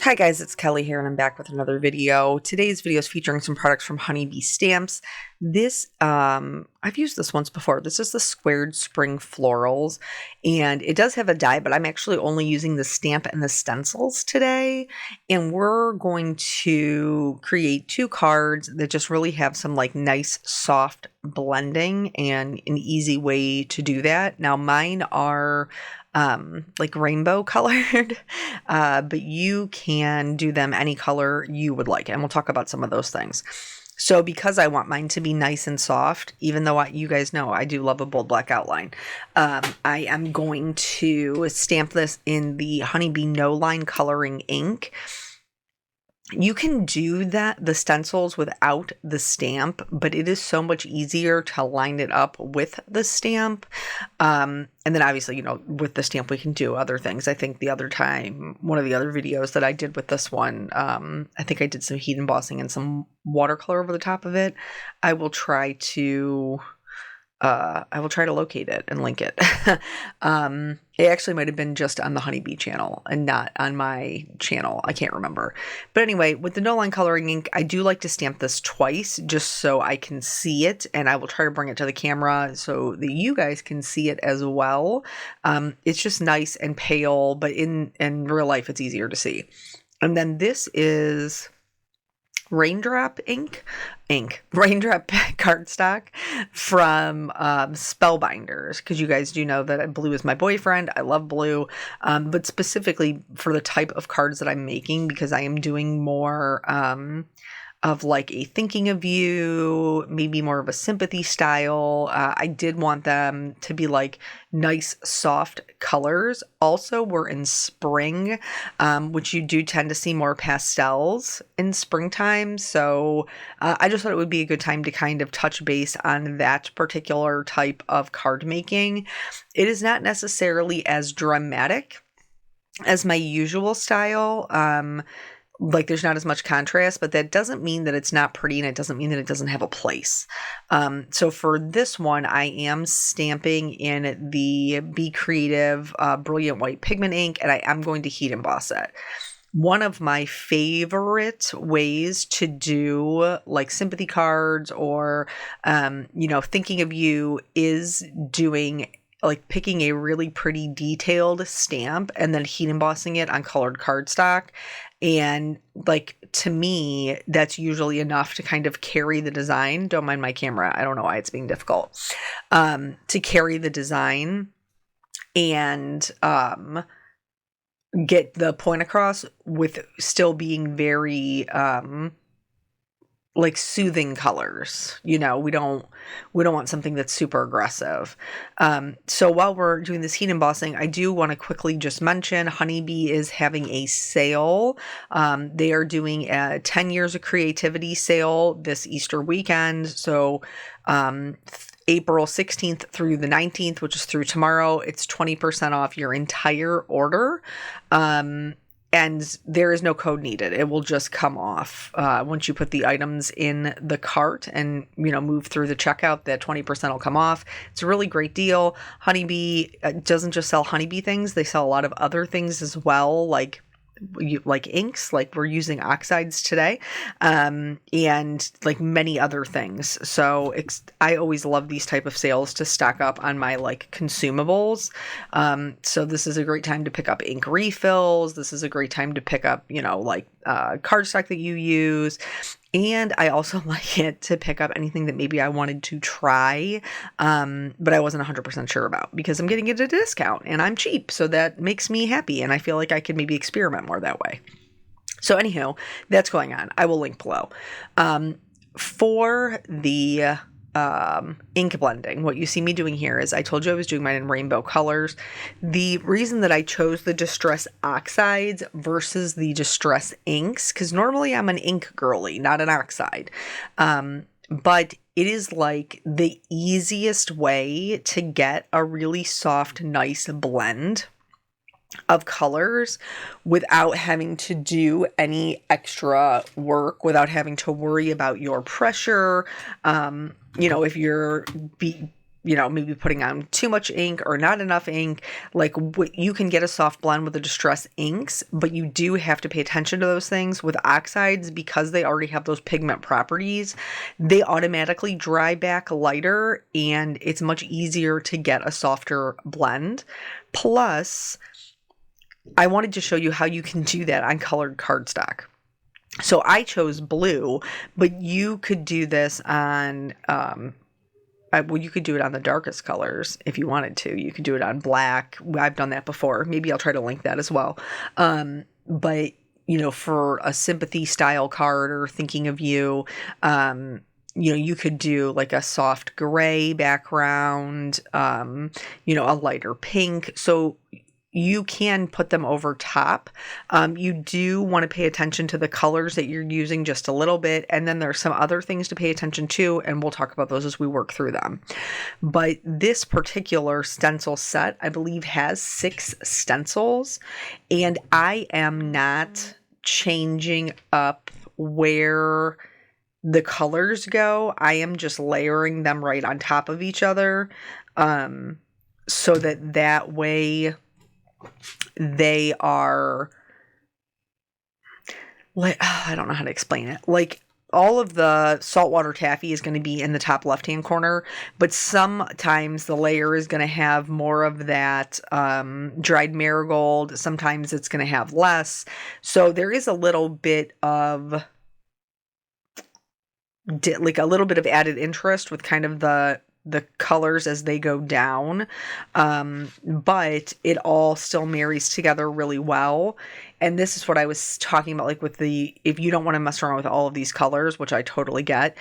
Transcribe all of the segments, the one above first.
Hi guys, it's Kelly here and I'm back with another video. Today's video is featuring some products from Honeybee Stamps. This, I've used this once before. This is the Squared Spring Florals, and it does have a die, but I'm actually only using the stamp and the stencils today. And we're going to create two cards that just really have some like nice soft blending and an easy way to do that. Now mine are like rainbow colored, but you can do them any color you would like. And we'll talk about some of those things. So because I want mine to be nice and soft, even though you guys know I do love a bold black outline, I am going to stamp this in the Honeybee No Line Coloring ink. You can do the stencils without the stamp, but it is so much easier to line it up with the stamp. And then obviously, with the stamp, we can do other things. I think the other time, one of the other videos that I did with this one, I think I did some heat embossing and some watercolor over the top of it. I will try to locate it and link it. It actually might have been just on the Honeybee channel and not on my channel. I can't remember. But anyway, with the No Line Coloring ink, I do like to stamp this twice just so I can see it, and I will try to bring it to the camera so that you guys can see it as well. It's just nice and pale, but in real life, it's easier to see. And then this is raindrop cardstock from Spellbinders, because you guys do know that blue is my boyfriend. I love blue, but specifically for the type of cards that I'm making, because I am doing more of like a thinking of you, maybe more of a sympathy style. I did want them to be like nice soft colors. Also, we're in spring, which you do tend to see more pastels in springtime. So I just thought it would be a good time to kind of touch base on that particular type of card making. It is not necessarily as dramatic as my usual style. Like there's not as much contrast, but that doesn't mean that it's not pretty, and it doesn't mean that it doesn't have a place. So for this one, I am stamping in the Be Creative Brilliant White Pigment ink, and I am going to heat emboss it. One of my favorite ways to do like sympathy cards or, thinking of you is doing like picking a really pretty detailed stamp and then heat embossing it on colored cardstock. And like, to me, that's usually enough to kind of carry the design. Don't mind my camera. I don't know why it's being difficult. To carry the design and get the point across with still being very like soothing colors. We don't want something that's super aggressive. So while we're doing this heat embossing, I do want to quickly just mention Honeybee is having a sale. They are doing a 10 years of creativity sale this Easter weekend. So April 16th through the 19th, which is through tomorrow, it's 20% off your entire order. And there is no code needed. It will just come off once you put the items in the cart and, move through the checkout. That 20% will come off. It's a really great deal. Honeybee doesn't just sell Honeybee things. They sell a lot of other things as well, like inks, like we're using oxides today, and like many other things. So I always love these type of sales to stock up on my like consumables. So this is a great time to pick up ink refills. This is a great time to pick up, cardstock that you use. And I also like it to pick up anything that maybe I wanted to try, but I wasn't 100% sure about, because I'm getting it at a discount and I'm cheap. So that makes me happy. And I feel like I could maybe experiment more that way. So anyhow, that's going on. I will link below. For the ink blending, what you see me doing here is, I told you I was doing mine in rainbow colors. The reason that I chose the Distress Oxides versus the Distress inks, because normally I'm an ink girly, not an oxide, but it is like the easiest way to get a really soft, nice blend of colors without having to do any extra work, without having to worry about your pressure. If you're maybe putting on too much ink or not enough ink. Like you can get a soft blend with the Distress inks, but you do have to pay attention to those things. With oxides, because they already have those pigment properties, they automatically dry back lighter, and it's much easier to get a softer blend. Plus, I wanted to show you how you can do that on colored cardstock. So I chose blue, but you could do this on, you could do it on the darkest colors if you wanted to. You could do it on black. I've done that before. Maybe I'll try to link that as well. But, for a Sympathy style card or Thinking of You, you could do like a soft gray background, a lighter pink. So you can put them over top. You do want to pay attention to the colors that you're using just a little bit. And then there's some other things to pay attention to, and we'll talk about those as we work through them. But this particular stencil set, I believe, has 6 stencils, and I am not changing up where the colors go. I am just layering them right on top of each other, so that way they are like, I don't know how to explain it. Like, all of the saltwater taffy is going to be in the top left-hand corner, but sometimes the layer is going to have more of that dried marigold. Sometimes it's going to have less. So there is a little bit of added interest with kind of the colors as they go down, but it all still marries together really well. And this is what I was talking about, like with if you don't want to mess around with all of these colors, which I totally get,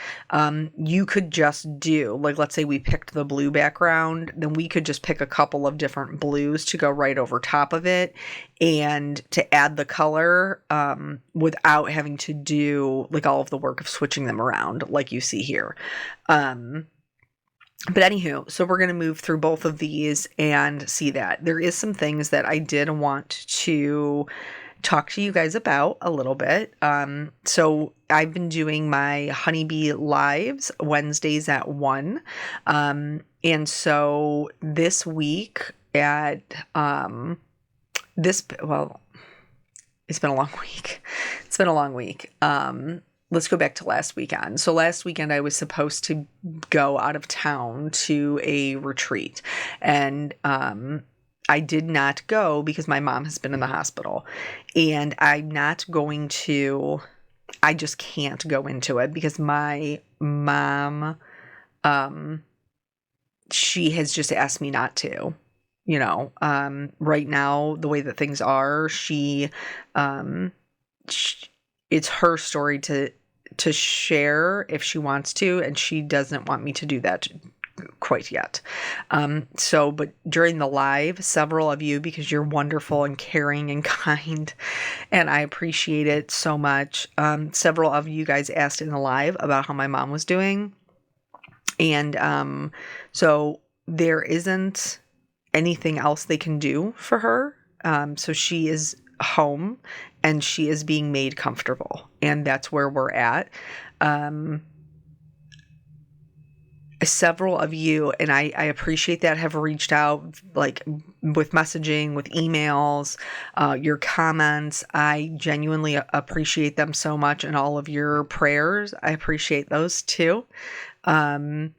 you could just do, like, let's say we picked the blue background, then we could just pick a couple of different blues to go right over top of it and to add the color, without having to do like all of the work of switching them around like you see here. But anywho, so we're going to move through both of these and see that. There is some things that I did want to talk to you guys about a little bit. So I've been doing my Honeybee lives Wednesdays at 1. And so this week at, it's been a long week. It's been a long week. Let's go back to last weekend. So last weekend I was supposed to go out of town to a retreat, and I did not go because my mom has been in the hospital, and I'm not going to, I just can't go into it because my mom, she has just asked me not to. Right now, the way that things are, it's her story to share if she wants to, and she doesn't want me to do that quite yet. But during the live, several of you, because you're wonderful and caring and kind, and I appreciate it so much, several of you guys asked in the live about how my mom was doing. And so there isn't anything else they can do for her. So she is home and she is being made comfortable, and that's where we're at. Several of you, and I appreciate that, have reached out, like with messaging, with emails, your comments. I genuinely appreciate them so much, and all of your prayers. I appreciate those too. Some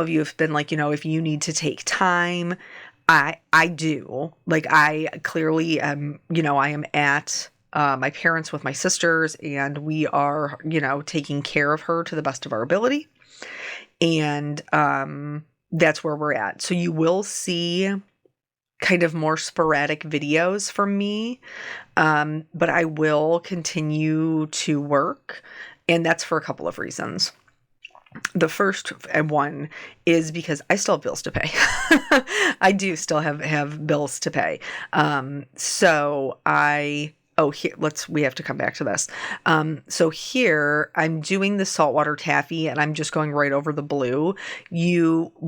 of you have been like, if you need to take time, I do. Like, I clearly am, I am at my parents with my sisters, and we are, taking care of her to the best of our ability. And that's where we're at. So you will see kind of more sporadic videos from me, but I will continue to work, and that's for a couple of reasons. The first one is because I still have bills to pay. I do still have bills to pay. So I Oh, here, we have to come back to this. So here I'm doing the saltwater taffy and I'm just going right over the blue.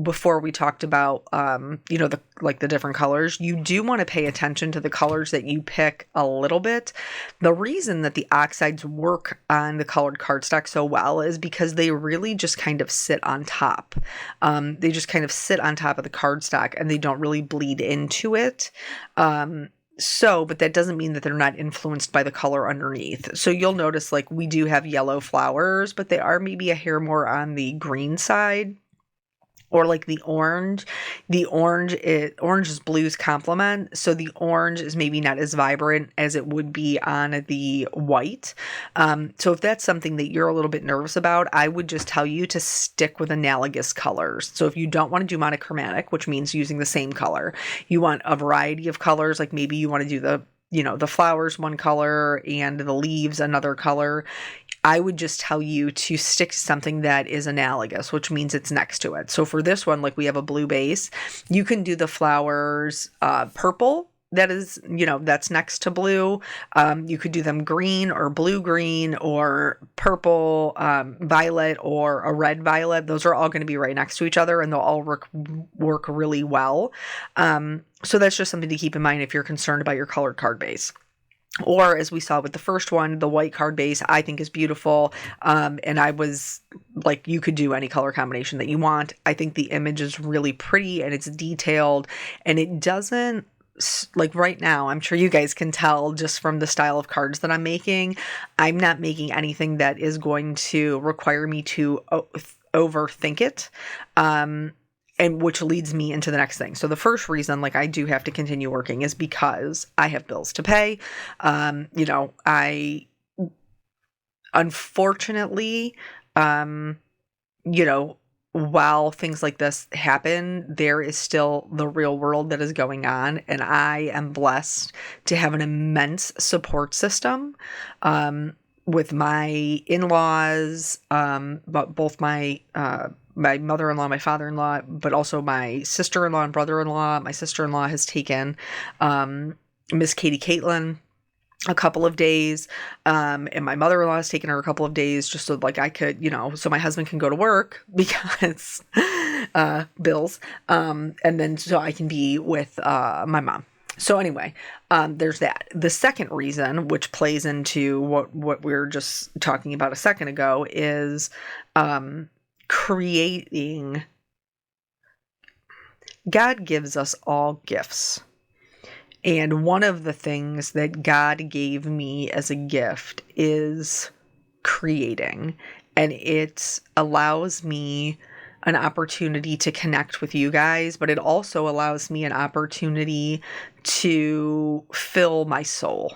Before we talked about, the different colors, you do want to pay attention to the colors that you pick a little bit. The reason that the oxides work on the colored cardstock so well is because they really just kind of sit on top. They just kind of sit on top of the cardstock and they don't really bleed into it. But that doesn't mean that they're not influenced by the color underneath. So you'll notice like we do have yellow flowers, but they are maybe a hair more on the green side. Or like the orange. Orange is blue's complement. So the orange is maybe not as vibrant as it would be on the white. So if that's something that you're a little bit nervous about, I would just tell you to stick with analogous colors. So if you don't want to do monochromatic, which means using the same color, you want a variety of colors, like maybe you want to do the flowers one color and the leaves another color. I would just tell you to stick to something that is analogous, which means it's next to it. So for this one, like we have a blue base, you can do the flowers purple. That is, that's next to blue. You could do them green or blue-green or purple, violet or a red violet. Those are all going to be right next to each other and they'll all work really well. So that's just something to keep in mind if you're concerned about your colored card base. Or as we saw with the first one, the white card base I think is beautiful. And I was like, you could do any color combination that you want. I think the image is really pretty and it's detailed and it doesn't, like right now, I'm sure you guys can tell just from the style of cards that I'm making, I'm not making anything that is going to require me to overthink it. And which leads me into the next thing. So the first reason, like I do have to continue working is because I have bills to pay. I unfortunately, while things like this happen, there is still the real world that is going on. And I am blessed to have an immense support system, with my in-laws, but both my mother-in-law, my father-in-law, but also my sister-in-law and brother-in-law. My sister-in-law has taken Miss Katie Caitlin a couple of days, and my mother-in-law has taken her a couple of days just so like I could, so my husband can go to work because bills, and then so I can be with my mom. So anyway, there's that. The second reason, which plays into what we were just talking about a second ago, is creating. God gives us all gifts. And one of the things that God gave me as a gift is creating. And it allows me an opportunity to connect with you guys, but it also allows me an opportunity to fill my soul.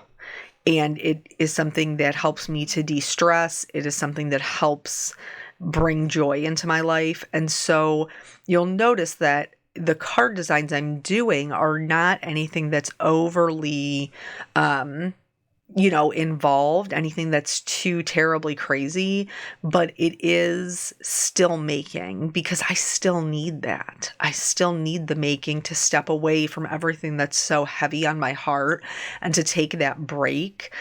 And it is something that helps me to de-stress. It is something that helps bring joy into my life. And so you'll notice that the card designs I'm doing are not anything that's overly, involved, anything that's too terribly crazy, but it is still making because I still need that. I still need the making to step away from everything that's so heavy on my heart and to take that break.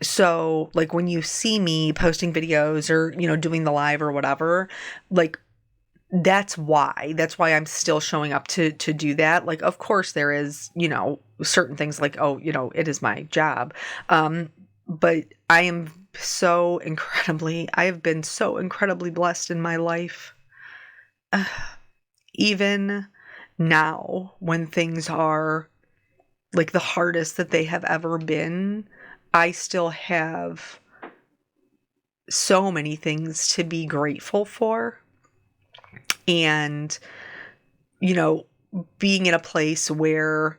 So like when you see me posting videos or, doing the live or whatever, like that's why I'm still showing up to do that. Like, of course there is, certain things like, it is my job. But I have been so incredibly blessed in my life. Even now when things are like the hardest that they have ever been, I still have so many things to be grateful for. And, being in a place where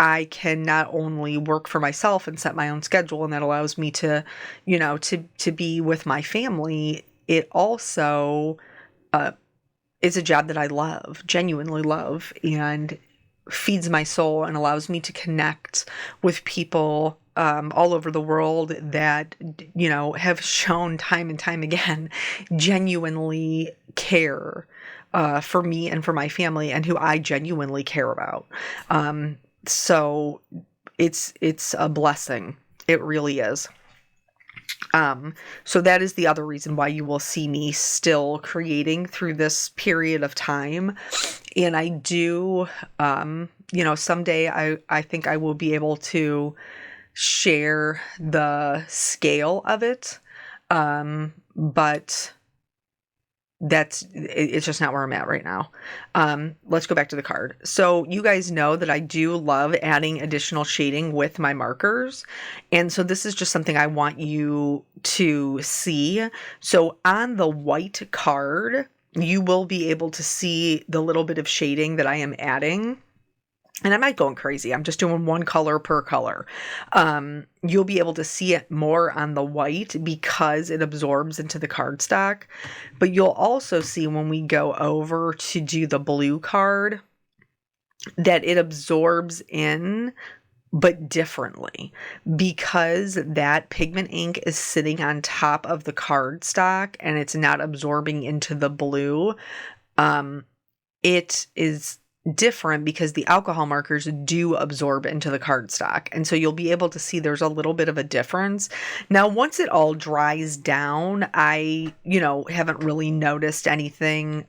I can not only work for myself and set my own schedule, and that allows me to, to be with my family, it also is a job that I love, genuinely love, and feeds my soul and allows me to connect with people all over the world that, have shown time and time again, genuinely care for me and for my family and who I genuinely care about. So it's a blessing. It really is. So that is the other reason why you will see me still creating through this period of time. And I do, someday I think I will be able to share the scale of it. But it's just not where I'm at right now. Let's go back to the card. So you guys know that I do love adding additional shading with my markers. And so this is just something I want you to see. So on the white card, you will be able to see the little bit of shading that I am adding. And I'm not going crazy. I'm just doing one color per color. You'll be able to see it more on the white because it absorbs into the cardstock. But you'll also see when we go over to do the blue card that it absorbs in, but differently, because that pigment ink is sitting on top of the cardstock and it's not absorbing into the blue. It is different because the alcohol markers do absorb into the cardstock. And so you'll be able to see there's a little bit of a difference. Now, once it all dries down, I, haven't really noticed anything.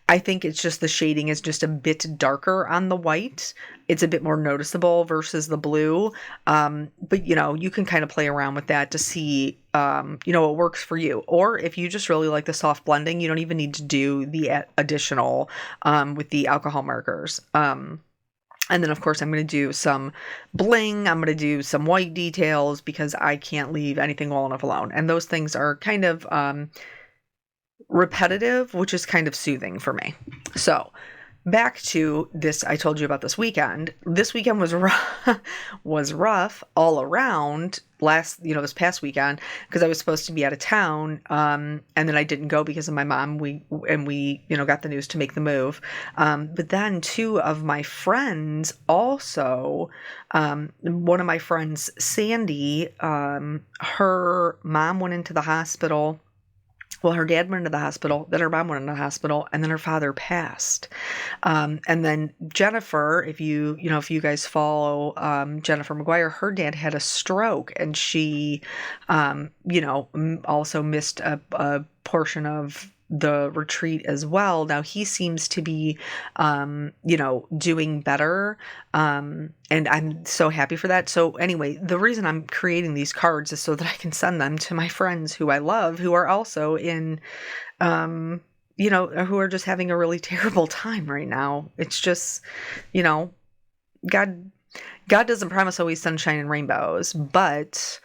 I think it's just the shading is just a bit darker on the white. It's a bit more noticeable versus the blue. But, you can kind of play around with that to see, what works for you. Or if you just really like the soft blending, you don't even need to do the additional with the alcohol markers. And then, of course, I'm going to do some bling. I'm going to do some white details because I can't leave anything well enough alone. And those things are kind of repetitive, which is kind of soothing for me. So back to this, I told you about this weekend. This weekend was rough all around this past weekend, because I was supposed to be out of town. And then I didn't go because of my mom. We got the news to make the move. But then two of my friends also, one of my friends, Sandy, her mom went into the hospital. Well, her dad went into the hospital, then her mom went into the hospital, and then her father passed. And then Jennifer, if you guys follow Jennifer McGuire, her dad had a stroke, and she, also missed a portion of the retreat as well. Now he seems to be, doing better. And I'm so happy for that. So anyway, the reason I'm creating these cards is so that I can send them to my friends who I love, who are also in, who are just having a really terrible time right now. It's just, God doesn't promise always sunshine and rainbows, but,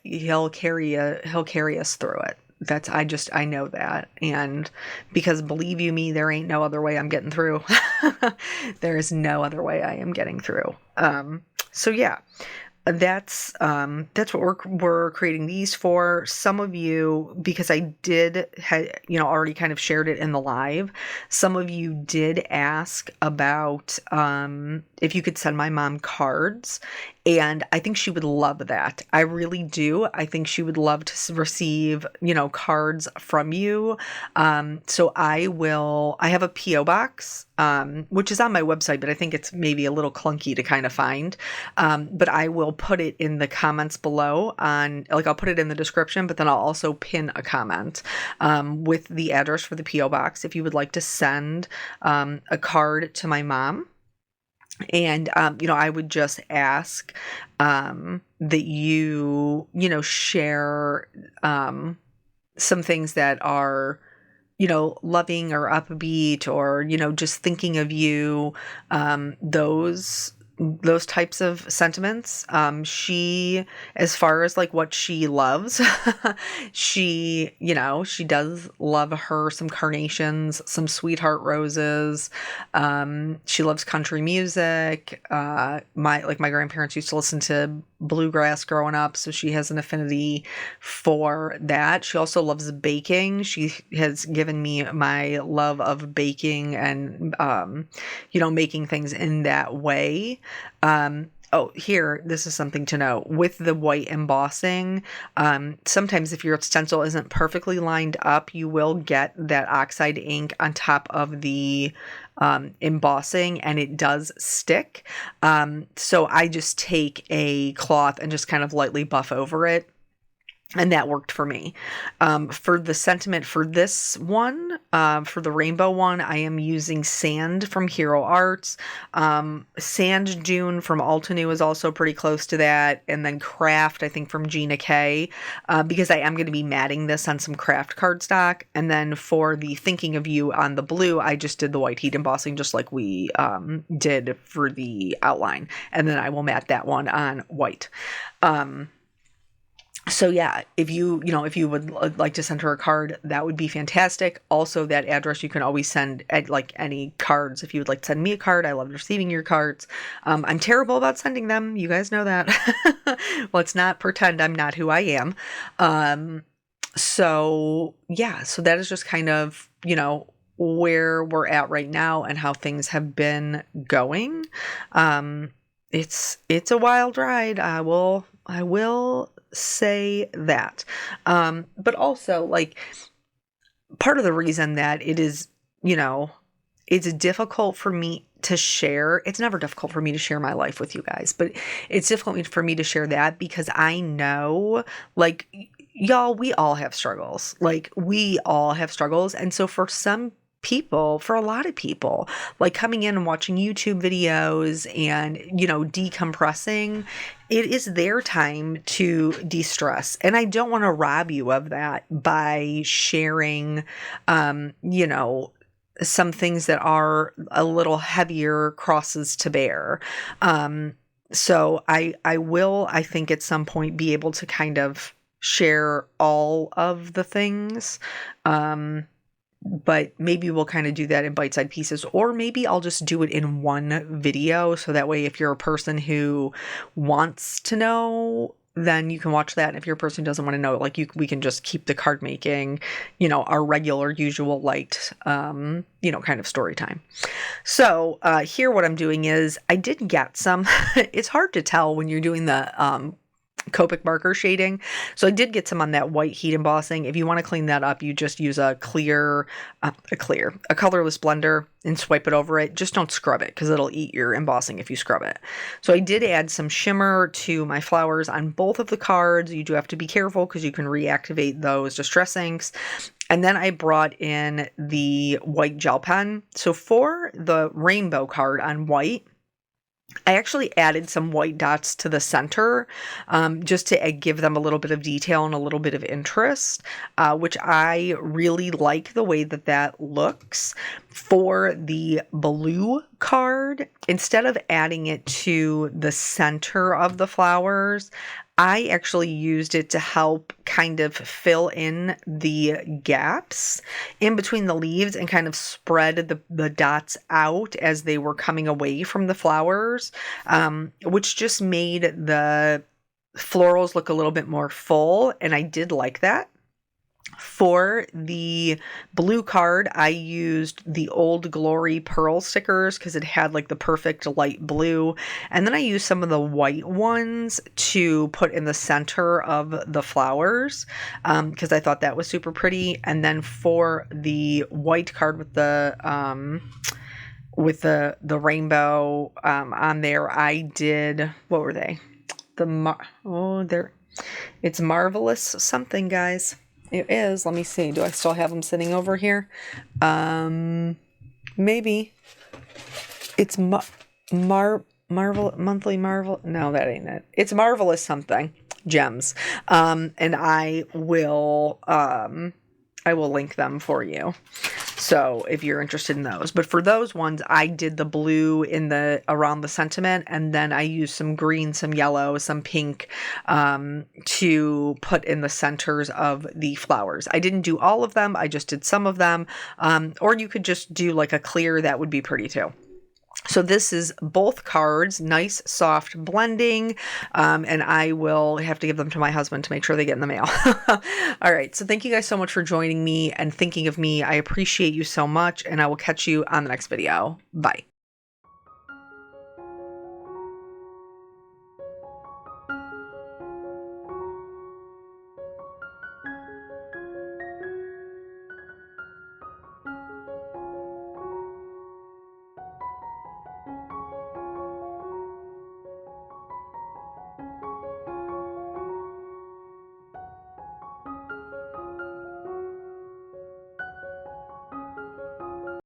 he'll carry us through it. I know that. And because believe you me, there ain't no other way I'm getting through. There is no other way I am getting through. So yeah, that's what we're creating these for. Some of you, because I did already kind of shared it in the live, some of you did ask about if you could send my mom cards, and I think she would love that. I really do. I think she would love to receive, cards from you. So I have a P.O.Box, which is on my website, but I think it's maybe a little clunky to kind of find. But I will put it in the comments below I'll put it in the description, but then I'll also pin a comment, with the address for the P.O.Box if you would like to send, a card to my mom. And, I would just ask, that you, share, some things that are, loving or upbeat, or, just thinking of you, those types of sentiments. She, as far as like what she loves, she does love her some carnations, some sweetheart roses. She loves country music. My grandparents used to listen to bluegrass growing up, so she has an affinity for that. She also loves baking. She has given me my love of baking and, making things in that way. Here, this is something to know. With the white embossing, sometimes if your stencil isn't perfectly lined up, you will get that oxide ink on top of the embossing, and it does stick. So I just take a cloth and just kind of lightly buff over it. And that worked for me. For the sentiment for this one, for the rainbow one, I am using sand from Hero Arts. Sand Dune from Altenew is also pretty close to that. And then Craft, I think, from Gina K, because I am going to be matting this on some craft cardstock. And then for the Thinking of You on the blue, I just did the white heat embossing just like we did for the outline. And then I will mat that one on white. So yeah, if you would like to send her a card, that would be fantastic. Also, that address you can always send like any cards. If you would like to send me a card, I love receiving your cards. I'm terrible about sending them. You guys know that. Let's not pretend I'm not who I am. So yeah, so that is just kind of, where we're at right now and how things have been going. It's a wild ride. I will say that. But also, like, part of the reason that it is, it's difficult for me to share. It's never difficult for me to share my life with you guys, but it's difficult for me to share that because I know, like, y'all, we all have struggles. Like, we all have struggles. And so for a lot of people, like coming in and watching YouTube videos and, decompressing, it is their time to de-stress. And I don't want to rob you of that by sharing, some things that are a little heavier crosses to bear. So I will, I think at some point be able to kind of share all of the things. But maybe we'll kind of do that in bite-sized pieces, or maybe I'll just do it in one video. So that way, if you're a person who wants to know, then you can watch that. And if you're a person who doesn't want to know, like we can just keep the card making, our regular, usual light, kind of story time. So here, what I'm doing is I did get some, it's hard to tell when you're doing the, Copic marker shading. So I did get some on that white heat embossing. If you want to clean that up, you just use a colorless blender and swipe it over it. Just don't scrub it because it'll eat your embossing if you scrub it. So I did add some shimmer to my flowers on both of the cards. You do have to be careful because you can reactivate those distress inks. And then I brought in the white gel pen. So for the rainbow card on white, I actually added some white dots to the center just to give them a little bit of detail and a little bit of interest, which I really like the way that looks. For the blue card, instead of adding it to the center of the flowers, I actually used it to help kind of fill in the gaps in between the leaves and kind of spread the dots out as they were coming away from the flowers, which just made the florals look a little bit more full, and I did like that. For the blue card, I used the Old Glory pearl stickers because it had like the perfect light blue. And then I used some of the white ones to put in the center of the flowers because I thought that was super pretty. And then for the white card with the rainbow on there, I did, what were they? It's Marvelous something, guys. It is. Let me see. Do I still have them sitting over here? Maybe. It's Marvel Monthly Marvel. No, that ain't it. It's Marvelous something. Gems. And I will link them for you. So if you're interested in those. But for those ones, I did the blue around the sentiment, and then I used some green, some yellow, some pink to put in the centers of the flowers. I didn't do all of them. I just did some of them. Or you could just do like a clear. That would be pretty too. So this is both cards, nice soft blending, and I will have to give them to my husband to make sure they get in the mail. All right, so thank you guys so much for joining me and thinking of me. I appreciate you so much, and I will catch you on the next video. Bye.